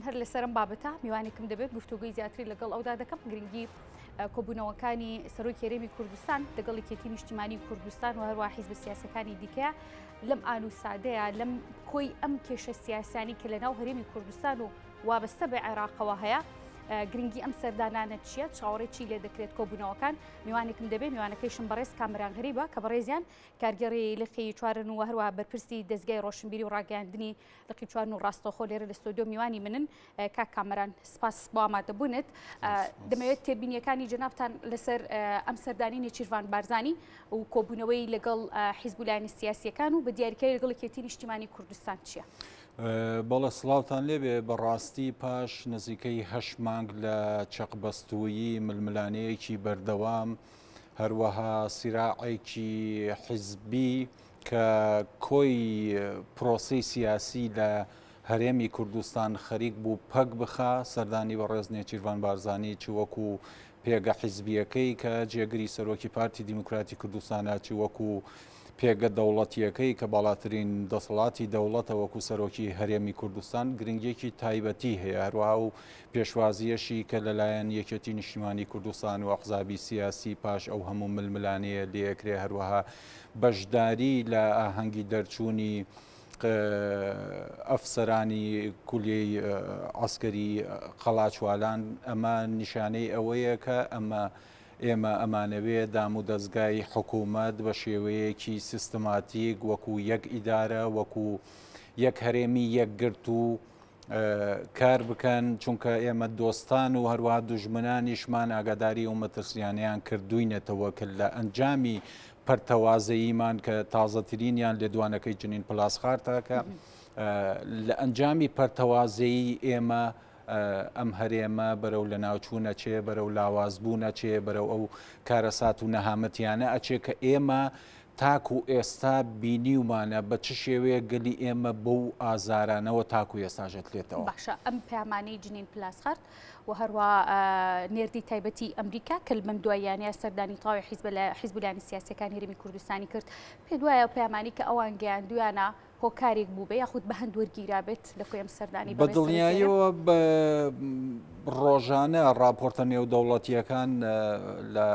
هەر لەسەرم بابەتە میوانێکم دەبێت گفتوگوی زیاتری لەگەڵ ئەودا دەکەم گرنگی کۆبوونەوەکانی سەرۆکی هەرێمی کوردستان لەگەڵ یەکێتی نیشتیمانی کوردستان و هەروە حیزب سیاسەکانی دیکەیە لەم ئان و سادەیە لەم کۆی ئەم کێشە سیاسانی کە لەناو هەرێمی کوردستان و وابەستە بە عێراقەوە هەیە گرنگی ئەم سەردانانە چیە چاوەڕێکی لێ دەکرێت کۆبوونەوەکان میوانێکم دەبێت میوانەکەیشم بەڕێز کامران غەریبە کە بەڕێزیان کارگەڕی لقی چوارن و هەروە بەرپرسی دەستگای ڕۆشنبیری و ڕاگەاندنی لقی چوارن و ڕاستەوخۆ لێرە لە ستۆدیۆ میوانی منن کاک کامران سپاس بۆ ئامادەبوونت دەمەوێت تێبینیەکانی جەنابتان لەسەر ئەم سەردانی نێچیروان بارزانی و کۆبوونەوەی لەگەڵ حیزب لایەنە سیاسیەکان و بە دیاریکاری لەگەڵ یەکێتی نیشتیمانی کوردستان چییە؟ بەڵێ سڵاوتان لێبێ بەڕاستی پاش نزیکەی 8 مانگ لە چەقبەستوویی ململانەیەکی بەردەوام هەروەها سیراعێکی حیزبی کە کۆی پرۆسی سیاسی لە هەرێمی کوردستان خەریک بوو پەک بخا سەردانی بەڕێز نێچیروان بارزانی چ وەکو پێگە حیزبیەکەی کە جێگری سەرۆکی پارتی دیموکراتی کوردستانە چ وەکو پێگە دەوڵەتیەکەی کە باڵاترین دەسەڵاتی دەوڵەتە وەکو سەرۆکی هەرێمی کوردستان گرنگێکی تایبەتی هەیە هەروە و پێشوازیەشی کە لەلایەن یەکێتی نیشتیمانی کوردستان و ئەحزابی سیاسی پاش ئەو هەموو ململانەیە لێکرێ هەروەها بەشداری لە ئاهەنگی دەرچوونی ئەفسەرانی کولیەی عەسکەری قەڵاچوالان ئەمە نیشانەی ئەوەیە کە ئێمە ئەمانەوێ دام و دەستگای حکوومەت بە شێوەیەکی سیستماتیک وەکو یەک ئیدارە وەکو یەک هەرێمی یەکگرت و کار بکەن چونکە ئێمە دۆستان و هەروەها دوژمنانیشمان ئاگاداری و مەترسیانیان کردوینێتەوە کرد لە ئەنجامی پەرتەوازەییمان کە تازەترینیان لێدوانەکەی جنین پلاسخارتەکە لە ئەنجامی پەرتەوازەیی ئێمە ئەم هەرێمە بەرەو لە ناوچوونە چێ بەرەو لاوازبوونە چێ بەرەو ئەو کارەسات و نەهامەتیانە ئەچێ کە ئێمە تاکو ئێستا بینیومانە بە چ شێوەیە گەلی ئێمە بەو ئازارانەوە تاکو ئێستاژێت لێتەوە باشە ئەم پەیامانەی جنین پلاسخارت و هەروە نێردی تایبەتی ئەمریکا کە من دواییانە سەردانی تاوی حیزب لایەنە سیاسیەکان هەرێمی کوردستانی کرد پێ دوایە پەیامانی کە ئەوان گەیاندویانە هۆکارێک بوو بە یاخود بە هەند وەرگیرا بێت لە کۆی ئەم سەردانی بە دڵنیاییەوە بە ڕۆژانە راپۆرتە نێودەوڵەتیەکان لە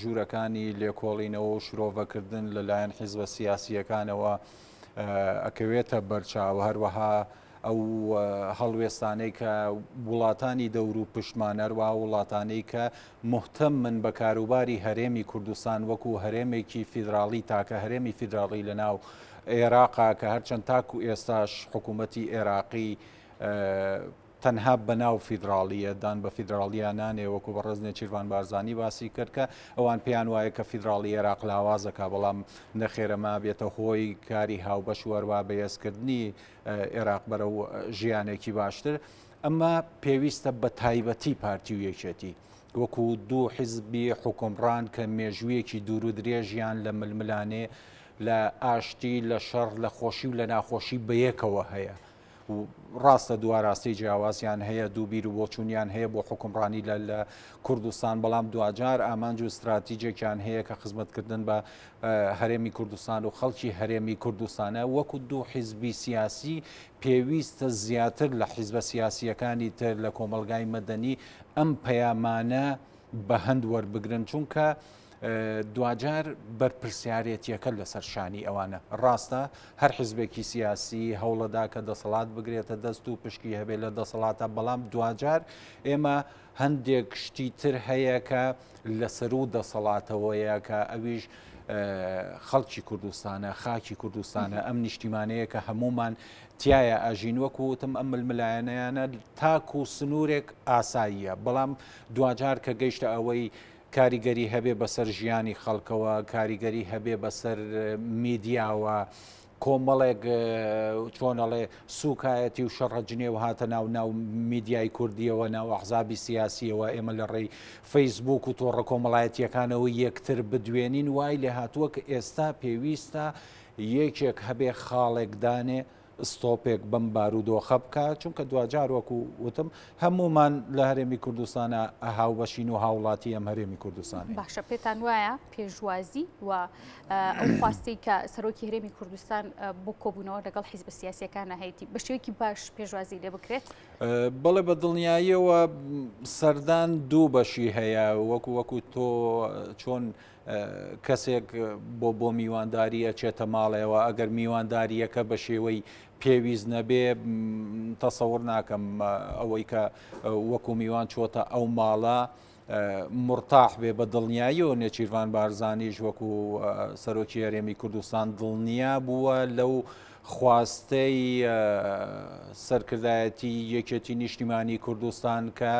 ژوورەکانی لێکۆڵینەوە و شرۆڤەکردن لەلایەن حیزبە سیاسیەکانەوە ئەکەوێتە بەرچاو هەروەها ئەو هەڵوێستانەی کە وڵاتانی دەور و پشتمانەروا وڵاتانەی کە مهتەم من بە کاروباری هەرێمی کوردستان وەکو هەرێمێکی فیدراڵی تاکە هەرێمی فیدراڵی لەناو عێراقا کە هەرچەند تاکو ئێستاش حکوومەتی عێراقی تەنها بەناو فیدراڵیە دان بە فیدراڵیانانێ وەکو بەڕێز نێچیروان بارزانی باسی کرد کە ئەوان پێیان وایە کە فیدراڵی عێراق لاوازەکە بەڵام نەخێرەما بێتە هۆی کاری هاوبەش وەروا بەهێزکردنی عێراق بەرەو ژیانێکی باشتر ئەمە پێویستە بە تایبەتی پارتی و یەکێتی وەکو دوو حیزبی حکومڕان کە مێژوویەکی دوور و درێژیان لە ململانێ لە ئاشتی لە شەڕ لە خۆشی و لە ناخۆشی بەیەکەوە هەیە و ڕاستە دواڕاستی جیاوازیان هەیە دوو بیر و بۆچوونیان هەیە بۆ حکومڕانی لە کوردستان بەڵام دوجار ئامانج و استراتیجێکیان هەیە کە خزمەتکردن بە هەرێمی کوردستان و خەڵکی هەرێمی کوردستانە وەکو دوو حیزبی سیاسی پێویستە زیاتر لە حیزبە سیاسیەکانی تر لە کۆمەلگای مەدەنی ئەم پەیامانە بە هەند وەربگرن چونکە دوجار بەرپرسیارەتیەکە لەسەر شانی ئەوانە ڕاستە هەر حیزبێکی سیاسی هەوڵەدا کە دەسەڵات بگرێتە دەست و پشکی هەبێت لە دەسەڵاتە بەڵام دوجار ئێمە هەندێک شتی تر هەیە کە لەسەر و دەسەڵاتەوەیە کە ئەویش خەڵکی کوردستانە خاکی کوردستانە ئەم نیشتیمانەیە کە هەمومان تایە ئاژین وەکوتم ئەم ململایەنەیانە تاکو و سنوورێک ئاساییە بەڵام دوجار کە گەیشتە ئەوەی کاریگەری هەبێ بەسەر ژیانی خەڵکەوە کاریگەری هەبێ بەسەر میدیاوە کۆمەڵێک چۆنەڵێ سوکایەتی و شەڕەجنێ و هاتە ناو میدیای کوردیەوە ناو ئەحزابی سیاسیەوە ئێمە لە ڕێی فەیسبوک و تۆڕە کۆمەڵایەتیەکانەوە یەکتر بدوێنین وای لێ هاتووە کە ئێستا پێویستە یەکێک هەبێ خاڵێکدانێ ستۆپێک بەم بارودۆخە بکات چونکە دوجار وەکو وتم هەمومان لە هەرێمی کوردستانە هاوبەشین و هاوڵاتی ئەم هەرێمی کوردستانی. باشە پێتان وایە پێشوازی و ئەو خواستی کە سەرۆکی هەرێمی کوردستان بۆ کۆبوونەوە لەگەڵ حیزبە سیاسیەکانە هەیەی بە شێوەیەکی باش پێشوازی لێ بکرێت؟ بەڵێ بە دڵنیاییەوە سەردان دوو بەشی هەیە وەکو تۆ چۆن کەسێک بۆ میوانداری ئەچێتە ماڵەوە ئەگەر میوانداریەکە بە شێوەی پێویست نەبێ تەسەوڕ ناکەم ئەوەی کە وەکو میوان چۆتە ئەو ماڵە مرتاح بێ بە دڵنیاییەوە نێچیروان بارزانیش وەکو سەرۆکی هەرێمی کوردستان دڵنیا بووە لەو خواستەی سەرکردایەتی یەکێتی نیشتیمانی کوردستان کە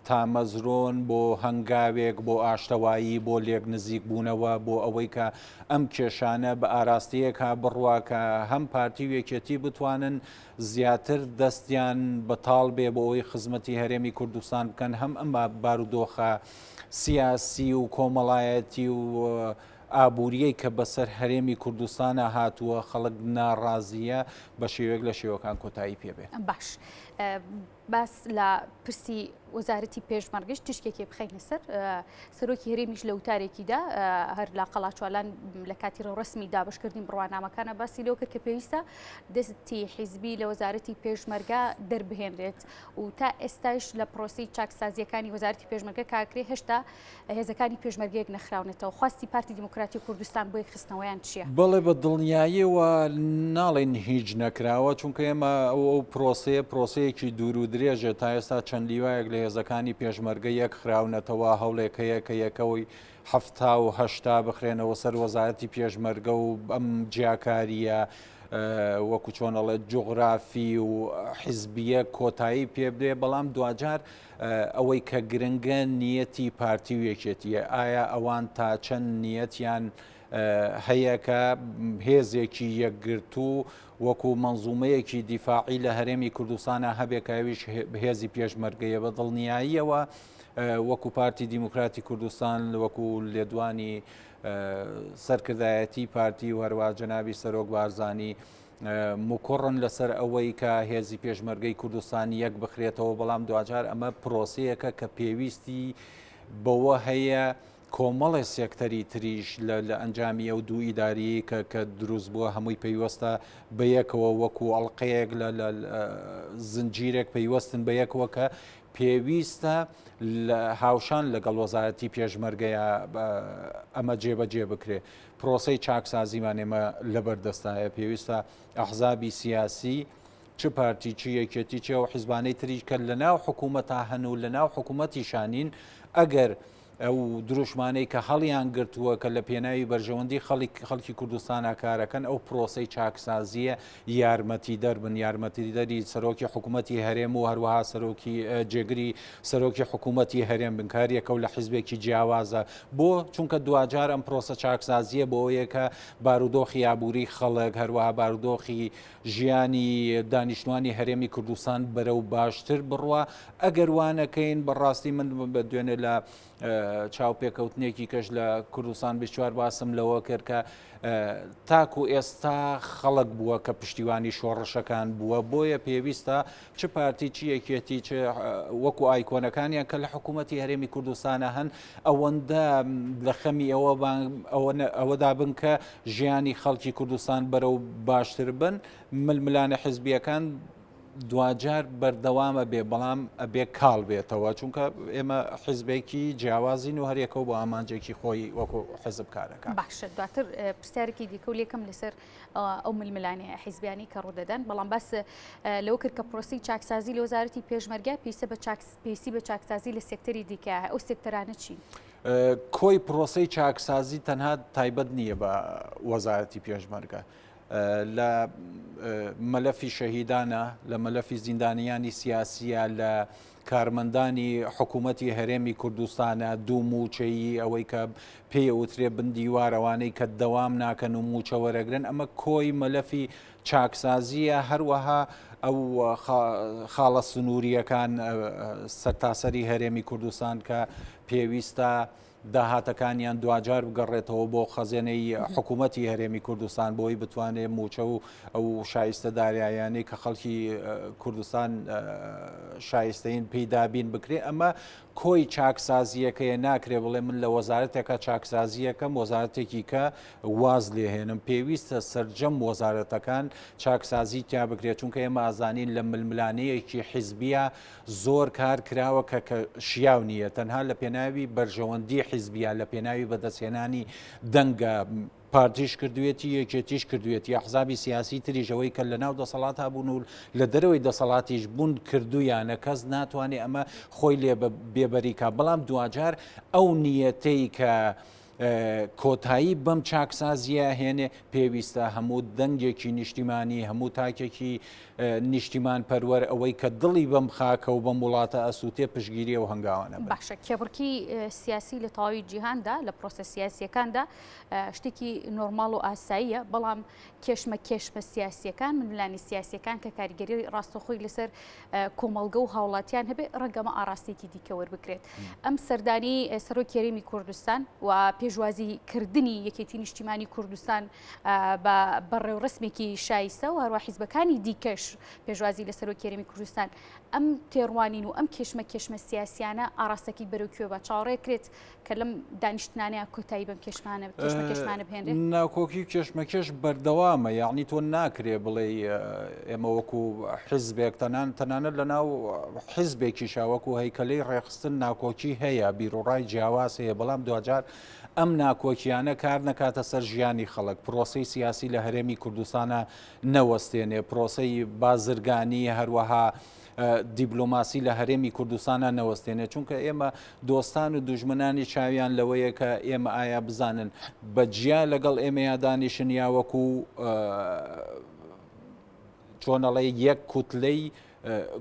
تامەزرۆن بۆ هەنگاوێک بۆ ئاشتەوایی بۆ لێک نزیک بوونەوە بۆ ئەوەی کە ئەم کێشانە بە ئاراستەیەکا بڕوا کە هەم پارتی و یەکێتی بتوانن زیاتر دەستیان بەتاڵ بێ بۆ ئەوەی خزمەتی هەرێمی کوردستان بکەن هەم ئەم بارودۆخە سیاسی و کۆمەڵایەتی و ئابوووریەی کە بەسەر هەرێمی کوردستانە هاتووە خەڵک ناڕازیە بە شێوەیەک لە شێوەکان کۆتایی پێبێ. باش باس لە پرسی وەزارەتی پێشمەرگەش تشکێکی بخەینە سەر سەرۆکی هەرێمیش لە وتارێکیدا هەر لە قەڵاچوالان لە کاتی ڕەسمی دابشکردنی بڕوانامەکانە باسی لەو کرد کە پێویستە دەستی حیزبی لە وەزارەتی پێشمەرگە دەربهێنرێت و تا ئێستاش لە پرۆسی چاکسازیەکانی وەزارەتی پێشمەرگە کاکرێ هێشتا هێزەکانی پێشمەرگەیەک نەخراونێتەوە. خواستی پارتی دیموکراتی کوردستان بۆی خستنەوەیان چییە؟ بەڵێ بە دڵنیاییەوە ناڵێن هیچ نەکراوە چونکە ئێمە ئەو پرۆسەیەکی دوور و درێژێت تا ئێستا چەند لیوایەک لە هێزەکانی پێشمەرگە یەک خراونەتەوە هەوڵێک هەیە کە یەکەوەی هەفتا و هەشتا بخرێنەوە سەر وەزارەتی پێشمەرگە و ئەم جیاکاریە وەکو چۆنەڵێت جوغرافی و حیزبیە کۆتایی پێ بدێ بەڵام دوجار ئەوەی کە گرنگە نیەتی پارتی و یەکێتیە ئایا ئەوان تا چەند نیەتیان هەیە کە هێزێکی یەکگرتوو وەکو منزومەیەکی دیفاعی لە هەرێمی کوردستانە هەبێکاویش هێزی پێشمەرگەیە بە دڵنیاییەوە وەکو پارتی دیموکراتی کوردستان وەکو لێدوانی سەرکردایەتی پارتی و هەروە جەنابی سەرۆک بارزانی مکڕن لەسەر ئەوەی کە هێزی پێشمەرگەی کوردستانی یەک بخرێتەوە بەڵام دوجار ئەمە پرۆسەیەکە کە پێویستی بەوە هەیە کۆمەڵی سێکتەری تریش لە ئەنجامی ئەو دوو ئیداری کە دروست بووە هەمووی پەیوەستە بە یەکەوە وەکو ئەڵقەیەک لە زنجیرێک پەیوەستن بە یەکەوە کە پێویستە لە هاوشان لەگەڵ وەزارەتی پێشمەرگەیە ئەمە جێبەجێ بکرێ. پرۆسەی چاکسازیمان ئێمە لەبەردەستایە پێویستە ئەحزابی سیاسی چ پارتی چ یەکێتی چێ و حیزبانەی تریش کە لە ناو حکوومەتە هەن و لە ناو حکوومەتی شانین ئەگەر ئەو دروشمانەی کە هەڵیان گرتووە کە لە پێناوی بەرژەوەندی خەڵکی کوردستانە کارەکەن ئەو پرۆسەی چاکسازیە یارمەتی دەربن یارمەتیدەری سەرۆکی حکوومەتی هەرێم و هەروەها سەرۆکی جێگری سەرۆکی حکوومەتی هەرێم بنکاریەکە و لە حیزبێکی جیاوازە بۆ چونکە دوجار ئەم پرۆسە چاکسازیە بۆ یەکە بارودۆخی ئابووری خەڵک هەروەها بارودۆخی ژیانی دانیشتوانی هەرێمی کوردستان بەرەو باشتر بڕوە ئەگەر وانەکەین بەڕاستی من بە دوێنێ لە چاوپێکەوتنێکی کەش لە کوردستان 24 باسم لەوە کرد کە تاکو ئێستا خەڵک بووە کە پشتیوانی شۆڕشەکان بووە بۆیە پێویستە چ پارتی چ یەکێتی وەکو ئایکۆنەکانیان کە لە حکوومەتی هەرێمی کوردستانە هەن ئەوەندە لە خەمی ئەوەدا بن کە ژیانی خەڵکی کوردستان بەرەو باشتر بن ململانە حیزبیەکان دوجار بەردەوامە بێ بەڵام ئەبێ کاڵ بێتەوە چونکە ئێمە حیزبێکی جیاوازین و هەرێکەوە بۆ ئامانجێکی خۆی وەکو حیزب کارەکە. باشە دواتر پرسیارێکی دیکە و لێکم لەسەر ئەو ململانەیە حیزبیانی کە ڕوودەدەن بەڵام باس لەو کرد کە پرۆسی چاکسازی لە وەزارەتی پێشمەرگە پێویستی بە چاکسازی لە سێکتەری دیکە ئەو سێکتەرانە چین؟ کۆی پرۆسەی چاکسازی تەنها تایبەت نییە بە وەزارەتی پێشمەرگە لە مەلەفی شەهیدانە لە مەلەفی زیندانیانی سیاسیە لە کارمەندانی حکوومەتی هەرێمی کوردستانە دوو موچەیی ئەوەی کە پێوترێ بندیوارەوانەی کە دەوام ناکەن و موچە وەرەگرن ئەمە کۆی مەلەفی چاکسازیە هەروەها ئەو خاڵە سنووریەکان سەرتاسەری هەرێمی کوردستان کە پێویستە داهاتەکانیان دوجار بگەڕێتەوە بۆ خەزێنەی حکوومەتی هەرێمی کوردستان بۆی بتوانێت موچە و ئەو شایستە داریایانەی کە خەڵکی کوردستان شایستەین پێیدابین بکرێ ئەمە کۆی چاکسازیەکەیە ناکرێ بڵێ من لە وەزارەتێکە چاکسازیەکەم وەزارەتێکی کە واز لێهێنم پێویستە سەرجەم وەزارەتەکان چاکسازی تیا بکرێت چونکە ئێمە ئازانین لە ململانەیەکی حیزبیە زۆر کار کراوە کە شیاو نییە تەنها لە پێناوی بەرژەوەندی حیزبیە لە پێناوی بەدەستهێنانی دەنگە پارتیش کردوێتی یەکێتیش کردوێت یا حزابی سیاسی تریژەوەی کە لە ناو دەسەڵات هەبوون و لە دەرەوەی دەسەڵاتیش بوون کردویانە کەس ناتوانێت ئەمە خۆی لێ بێبەریکە بەڵام دوجار ئەو نیەتەی کە کۆتایی بەم چاکسازیە هێنێ پێویستە هەموو دەنگێکی نیشتیمانی هەموو تاکێکی نیشتیمان پەروەەر ئەوەی کە دڵی بەم خاکە و بەم وڵاتە ئەسووتێ پشگیری و هەنگاوانە باشە کێبڕکی سیاسی لە تەواوی جیهاندا لە پرۆسە سیاسیەکاندا شتێکی نۆرماڵ و ئاساییە بەڵام کێشمە سیاسیەکان منلانی سیاسیەکان کە کاریگەری ڕاستەخۆی لەسەر کۆمەڵگە و هاوڵاتیان هەبێ ڕەنگەمە ئاراستێکی دیکە وەربکرێت ئەم سەردانی سەرۆکی هەرێمی کوردستان و پێشوازیکردنی یەکێتی نیشتیمانی کوردستان بە بەڕێوەڕسمێکی شایستە و هەروە حیزبەکانی دیکەش پێشوازی لە سەرۆکی هەرێمی کوردستان ئەم تێڕوانین و ئەم کێشمە سیاسیانە ئاراستەکی بەرەوکوێ بە چاوەڕێکرێت کە لەم دانیشتنانەیە کۆتایی بەم کێشمانە بهێنرێت ناکۆکی کێشمەکێش بەردەوامە یاعنی تۆ ناکرێ بڵێ ئێمە وەکو حیزبێک تەنانەت لە ناو حیزبێکی شاوەکو هەیکەلەی ڕێخستن ناکۆکی هەیە بیرڕای جیاواز هەیە بەڵام دوجار ئەم ناکۆکیانە کار نەکاتە سەر ژیانی خەڵک پرۆسەی سیاسی لە هەرێمی کوردستانە نەوەستێنێ پرۆسەی بازرگانی هەروەها دیبلۆماسی لە هەرێمی کوردستانە نەوەستێنێت چونکە ئێمە دۆستان و دوژمنانی چاویان لەوەیە کە ئێمە ئایا بزانن بەجیا لەگەڵ ئێمەیا دانیشن یا وەکو چۆنەڵێ یەک کوتلەی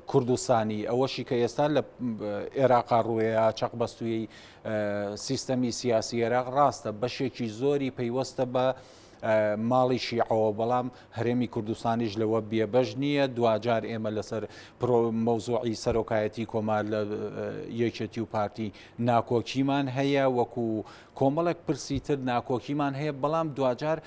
کوردستانی ئەوەشی کە ئێستا لە عێراقا ڕووەیە چەقبەستووی سیستەمی سیاسی عێراق ڕاستە بەشێکی زۆری پەیوەستە بە ماڵی شیعەوە بەڵام هەرێمی کوردستانیش لەوە بێبەش نییە دوجار ئێمە لەسەر مەوزوعی سەرۆکایەتی کۆمار لە یەکێتی و پارتی ناکۆکیمان هەیە وەکو کۆمەڵێک پرسیتر ناکۆکیمان هەیە بەڵام دوجار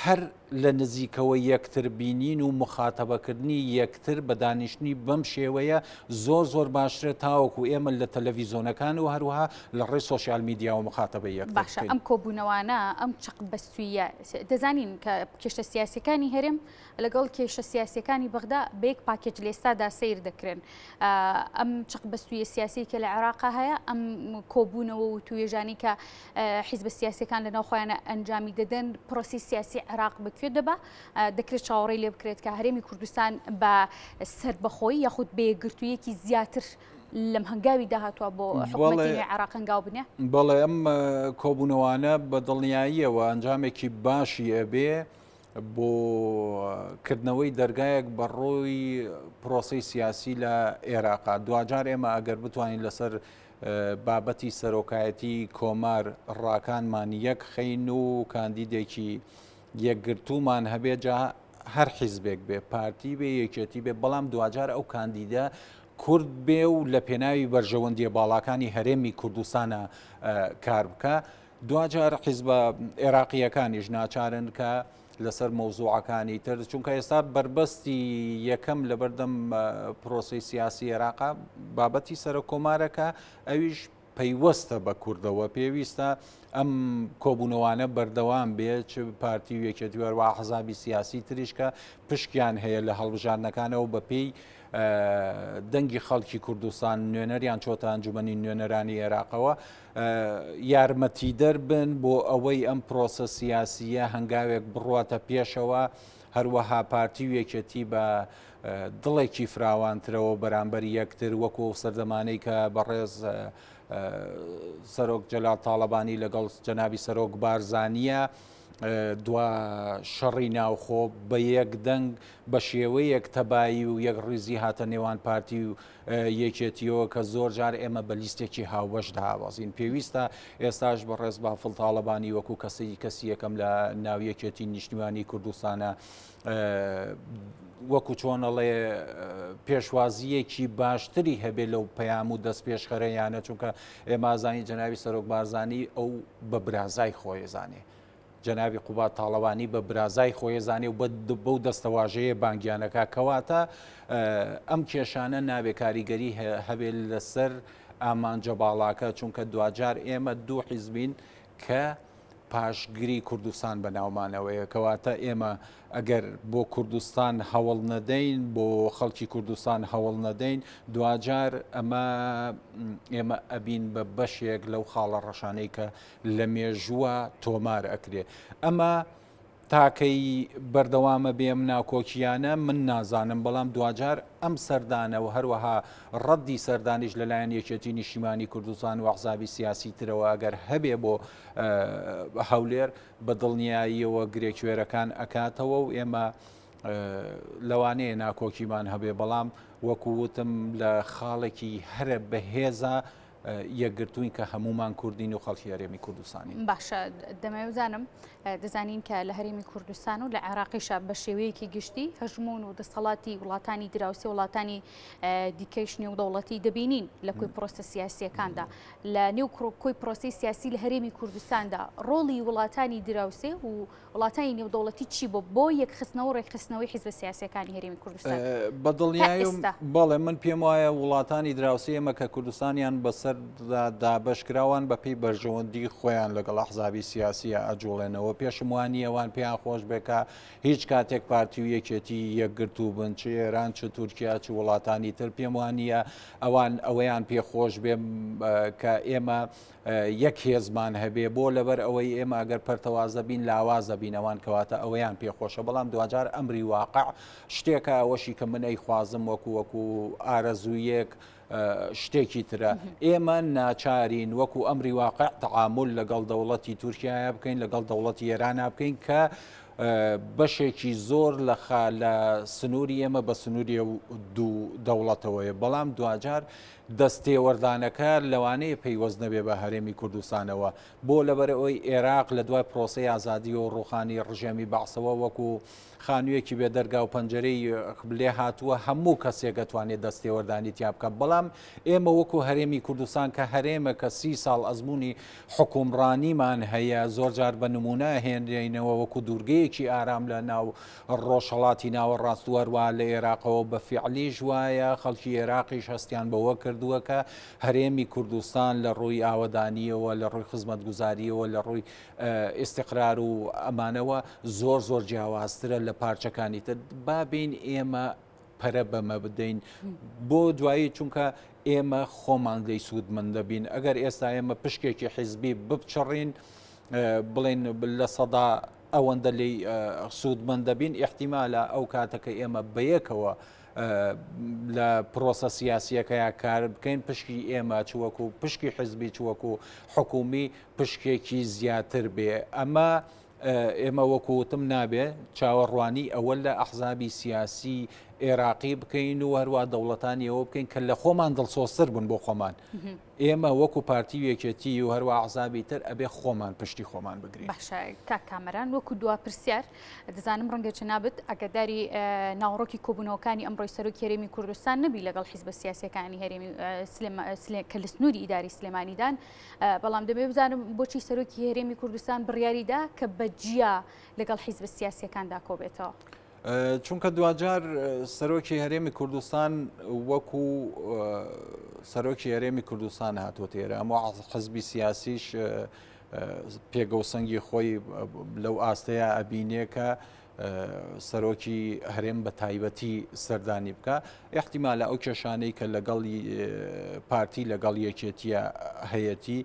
هەر لە نزیکەوە یەکتر بینین و مخاتەبەکردنی یەکتر بە دانیشتنی بەم شێوەیە زۆر باشترە تاوەکو ئێمە لە تەلەڤیزۆنەکان و هەروەها لە ڕێی سۆشیال میدیا و مخاتەبە یەکتر باشە ئەم کۆبوونەوانە ئەم چەقبەستویە دەزانین کە کێشە سیاسەکانی هەرێم لەگەڵ کێشە سیاسەکانی بەغدا بە یەک پاکێج لێستادا سیر دەکرێن ئەم چەقبەستویە سیاسی کە لە عێراقا هەیە ئەم کۆبوونەوە و توێژانی کە حیزبە سیاسەکان لە ناوخۆیانە ئەنجامی دەدەن پرۆسی سیاسی عێراق بکوێ دەبا دەکرێت چاوەڕێی لێ بکرێت کە هەرێمی کوردستان بە سەربەخۆیی یاخود بێگرتوویەکی زیاتر لەم هەنگاوی داهاتوە بۆ حکوومەتی عێراق هەنگاو بنێ بەڵێ ئەم کۆبوونەوانە بە دڵنیاییەوە ئەنجامێکی باشی ئەبێ بۆ کردنەوەی دەرگایەک بەڕۆی پرۆسەی سیاسی لە عێراقا دوجار ئێمە ئەگەر بتوانین لەسەر بابەتی سەرۆکایەتی کۆمار ڕاکانمان یەک خەین و کاندیدێکی یەکگرتومان هەبێت جا هەر حیزبێک بێ پارتی بێ یەکێتی بێ بەڵام دوجار ئەو کاندیدە کورد بێ و لە پێناوی بەرژەوەندیە باڵاکانی هەرێمی کوردستانە کار بکە دوجار حیزبە عێراقیەکانیش ناچارن کە لەسەر مەوزوعەکانی تر چونکە ئێستا بربەستی یەکەم لە بەردەم پرۆسی سیاسی عێراقا بابەتی سەرۆک کۆمارەکە ئەویش پەیوەستە بە کوردەوە پێویستە ئەم کۆبوونەوانە بەردەوام بێت چ پارتی و یەکێتی وەروا حەزابی سیاسی تریش کە پشکیان هەیە لە هەڵبژاردنەکانەوە بەپێی دەنگی خەڵکی کوردستان نوێنەریان چۆتە ئەنجومەنی نوێنەرانی عێراقەوە یارمەتی دەربن بۆ ئەوەی ئەم پرۆسە سیاسیە هەنگاوێک بڕواتە پێشەوە هەروەها پارتی و یەکێتی بە دڵێکی فراوانترەوە بەرامبەر یەکتر وەکو سەردەمانەی کە بەڕێز سەرۆک جەلال تاڵەبانی لەگەڵ جەنابی سەرۆک بارزانیە دوا شەڕی ناوخۆ بە یەک دەنگ بە شێوەیەک تەبایی و یەک ڕیزی هاتە نێوان پارتی و یەکێتیەوە کە زۆر جار ئێمە بە لیستێکی هاوبەش داوازین پێویستە ئێستاش بە ڕێز بافڵ تاڵەبانی وەکو کەسی یەکەم لە ناو یەکێتی نیشتیمانی کوردستانە وەکو چۆنەڵێ پێشوازیەکی باشتری هەبێ لەو پەیام و دەست پێشخەرەیانە چونکە ئێمازانی جەناوی سەرۆک بارزانانی ئەو بە برازای خۆی زانێ جەناوی قوبات تاڵەوانی بە برازای خۆی زانێ و بەو دەستەواژەیە بانگیانەکە کەواتە ئەم کێشانە نابێ کاریگەری هەبێت لەسەر ئامانجە باڵاکە چونکە دوجار ئێمە دوو حیزبین کە پاشگری کوردستان بە ناومانەوەیە کەواتە ئێمە ئەگەر بۆ کوردستان هەوڵ نەدەین بۆ خەڵکی کوردستان هەوڵ نەدەین دوجار ئێمە ئەبین بە بەشێک لەو خاڵە ڕەشانەی کە لە مێژووە تۆمار ئەکرێ ئەمە تاکەی بەردەوامە بێم ناکۆکیانە من نازانم بەڵام دوجار ئەم سەردانە و هەروەها ڕەدی سەردانیش لەلایەن یەکێتی نیشتیمانی کوردستان و ئەحزابی سیاسی ترەوە ئەگەر هەبێ بۆ هەولێر بە دڵنیاییەوە گرێکوێرەکان ئەکاتەوە و ئێمە لەوانەیە ناکۆکیمان هەبێ بەڵام وەکووتم لە خاڵێکی هەرە بەهێزە یەکگرتوین کە هەمومان کوردین و خەڵکی هەرێمی کوردستانی باشە دەمەوزانم دەزانین کە لە هەرێمی کوردستان و لە عێراقیشە بە شێوەیەکی گشتی هەژمون و دەسەڵاتی وڵاتانی دراوسێ وڵاتانی دیکەیش نێودەوڵەتی دەبینین لە کوی پرۆسە سیاسیەکاندا لە نێو کۆی پرۆسی سیاسی لە هەرێمی کوردستاندا ڕۆڵی وڵاتانی دراوسێ و وڵاتانی نێودەوڵەتی چی بۆ یەکخستنەوە و ڕێکخستنەوەی حیزبە سیاسیەکانی هەرێمی کوردستان بەدڵنیایم بەڵێ من پێم وایە وڵاتانی دراوسێ ئێمە کە کوردستانیان بەسەر دابشکراوان بەپی بەرژەوەندی خۆیان لەگەڵ ئەحزابی سیاسیە ئەجوڵێنەوە پێشم وانی ئەوان پێیان خۆش بێکە هیچ کاتێک پارتی و یەکێتی یەکگرت و بن چ ئێران چ تورکیا چ وڵاتانی تر پێم وانە ئەوان ئەوەیان پێخۆش بێ کە ئێمە یەک هێزمان هەبێ بۆ لەبەر ئەوەی ئێمە ئەگەر پەرتەوازە بین لاوازە بینەوان کەواتە ئەوەیان پێخۆشە بەڵام دوجار ئەمری واقع شتێکە ئەوەشی کە من ئەیخوازم وەکو ئارەزوویەک شتێکی ترە ئێمە ناچارین وەکو ئەمری واقع تەعامل لەگەڵ دەوڵەتی تورکیایە بکەین لەگەڵ دەوڵەتی ئێرانە بکەین کە بەشێکی زۆر لە سنووری ئێمە بە سنووری دوو دەوڵەتەوەیە بەڵام دوجار دەستێوەردانەکە لەوانەیە پەیوەست نەبێ بە هەرێمی کوردستانەوە بۆ لەبەر ئەوەی عێراق لە دوای پرۆسەی ئازادی و ڕوخانی ڕژێمی بەعسەوە وەکو خانوویەکی بێدەرگا و پەنجەرەی لێ هاتووە هەموو کەسێک دەتوانێت دەستێوەردانی تیا بکە بەڵام ئێمە وەکو هەرێمی کوردستان کە هەرێمە کە 30 ساڵ ئەزمموی حکومڕانیمان هەیە زۆر جار بە نمونە هێنرێنەوە وەکو دوورگەیەکی ئارام لە ناو ڕۆژهەڵاتی ناوەڕاستوەروە لە عێراقەوە بە فیعلیش وایە خەڵکی عێراقیش هەستیان بەوە کردووە کە هەرێمی کوردستان لە ڕووی ئاوەدانیەوە لە ڕووی خزمەتگوزاریەوە لە ڕووی ئیستیقرار و ئەمانەوە زۆر جیاوازترە لە پارچەکانی تر بابین ئێمە پەرە بەمە بدەین بۆ دوایی چونکە ئێمە خۆمان دەی سوودمەند دەبین ئەگەر ئێستا ئێمە پشکێکی حیزبی بچڕین بڵێن لە سەدا ئەوەندە لی سوودمەند دەبین احتیمالە ئەو کاتەکە ئێمە بەیەکەوە لە پرۆسە سیاسیەکەیان کار بکەین پشکی ئێمە چوەکو پشکی حیزبی چوەکو حکومی پشکێکی زیاتر بێ ئەمە ئێمە وەکوتم نابێ چاوەڕوانی ئەوە لە ئەحزابی سیاسی عێراقی بکەین و هەروە دەوڵەتانی ئەوە بکەین کە لە خۆمان دڵسۆستر بن بۆ خۆمان ئێمە وەکو پارتی یەکێتی و هەروە ئەحزابی تر ئەبێ خۆمان پشتی خۆمان بگرین باشە کاک کامەران وەکو دوا پرسیار دەزانم ڕەنگە چ نابێت ئەگەداری ناوڕۆکی کۆبوونەوەکانی ئەمڕۆی سەرۆکی هەرێمی کوردستان نەبی لەگەڵ حیزبە سیاسیەکانی هەرێمی کە لە سنووری ئیداری سلێمانیدان بەڵام دەبێ بزانم بۆچی سەرۆکی هەرێمی کوردستان بڕیاریدا کە بەجیا لەگەڵ حیزبە سیاسیەکاندا کۆبێتەوە چونکە دوجار سەرۆکی هەرێمی کوردستان وەکو سەرۆکی هەرێمی کوردستان هاتووە تێرە ئەمە حزبی سیاسیش پێگەوسەنگی خۆی لەو ئاستەیە ئەبینێکە سەرۆکی هەرێم بە تایبەتی سەردانی بکە احتیمالە ئەو کێشانەی کە لەگەڵ پارتی لەگەڵ یەکێتیە هەیەتی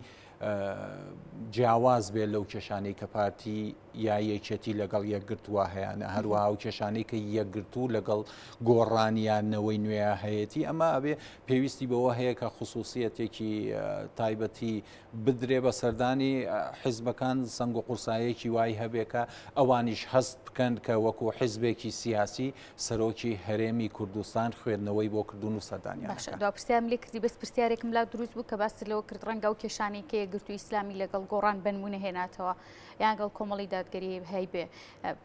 جیاواز بێت لەو کێشانەی کە پارتی یا یەکێتی لەگەڵ یەکگرتووە هەیەە هەروەها و کێشانەی کە یەکگرتوو لەگەڵ گۆڕانیانەوەی نوێ هەیەتی ئەمە ئەبێ پێویستی بەوە هەیە کە خصوصیەتێکی تایبەتی بدرێ بە سەردانی حیزبەکان سنگ و قورسایەکی وای هەبێکە ئەوانیش هەست بکەن کە وەکو حیزبێکی سیاسی سەرۆکی هەرێمی کوردستان خوێندنەوەی بۆ کردوون و سەردانیان پرسیارم لێ کردی بەس پرسیارێکم لا دروست بوو کە باس لەوە کرد ڕەنگە و کێشانی کە یەکگرتووی ئیسلامی لەگەڵ گۆڕان بنمونە هێناتەوە یانگەڵ کۆمەڵی دادگەری هەیبێ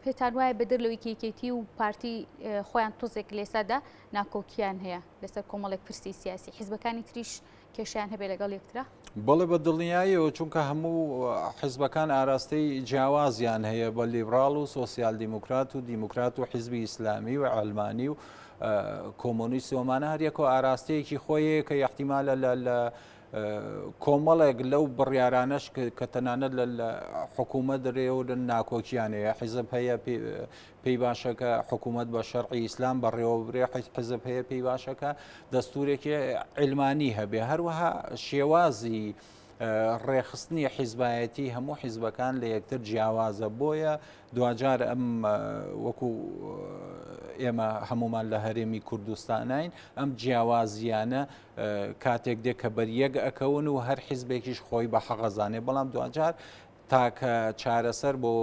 پێتان وایە بەدر لەوەی کێکێتی و پارتی خۆیان تۆزێک لێسادا ناکۆکیان هەیە لەسەر کۆمەڵێک پرسی سیاسی حیزبەکانی تریش کێشیان هەبێ لەگەڵ یەکترا بەڵێ بە دڵنیاییەوە چونکە هەموو حیزبەکان ئاراستەی جیاوازیان هەیە بە لیبراڵ و سۆسیال دیموکرات و دیموکرات و حیزبی ئیسلامی و ئەلمانی و کۆمۆنیست ومانە هەریەکەوە ئاراستەیەکی خۆیە کە احتیمالە لە کۆمەڵێک لەو بڕیارانەش کە تەنانەت لە حکوومەت دەرێ و ناکۆکیانەیە حیزب هەیە پێی باشەکە حکوومەت بە شەرعی ئیسلام بەڕێوە برێ حیزب هەیە پێی باشەکە دەستورێکی علمانی هەبێ هەروەها شێوازی ڕێخستنی حیزبایەتی هەموو حیزبەکان لە یەکتر جیاوازە بۆیە دوجار ئەم وەکو ئێمە هەمومان لە هەرێمی کوردستانین ئەم جیاوازیانە کاتێک دێک کە بەریەک ئەکەون و هەر حیزبێکیش خۆی بە حەقەزانێ بەڵام دوجار تاکە چارەسەر بۆ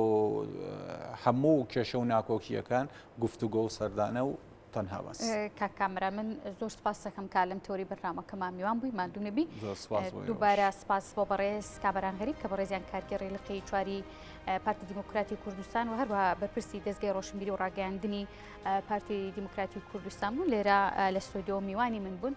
هەموو کێشە و ناکۆکیەکان گفتوگۆ و سەردانە و تەنها باس کاکامرا من زۆر سپاس دەکەم کا لەم تۆری بەرنامەکەمان میوان بووی مادوو نەبی دووبارە سپاس بۆ بەڕێز کابران غەریب کە بەڕێزیان کارگەڕی لەقەی چواری پارتی دیموکراتی کوردستان و هەروەها بەرپرسی دەستگای ڕۆشنبیری و ڕاگەیاندنی پارتی دیموکراتی کوردستان بوون لێرە لە ستۆدیۆ میوانی من بوون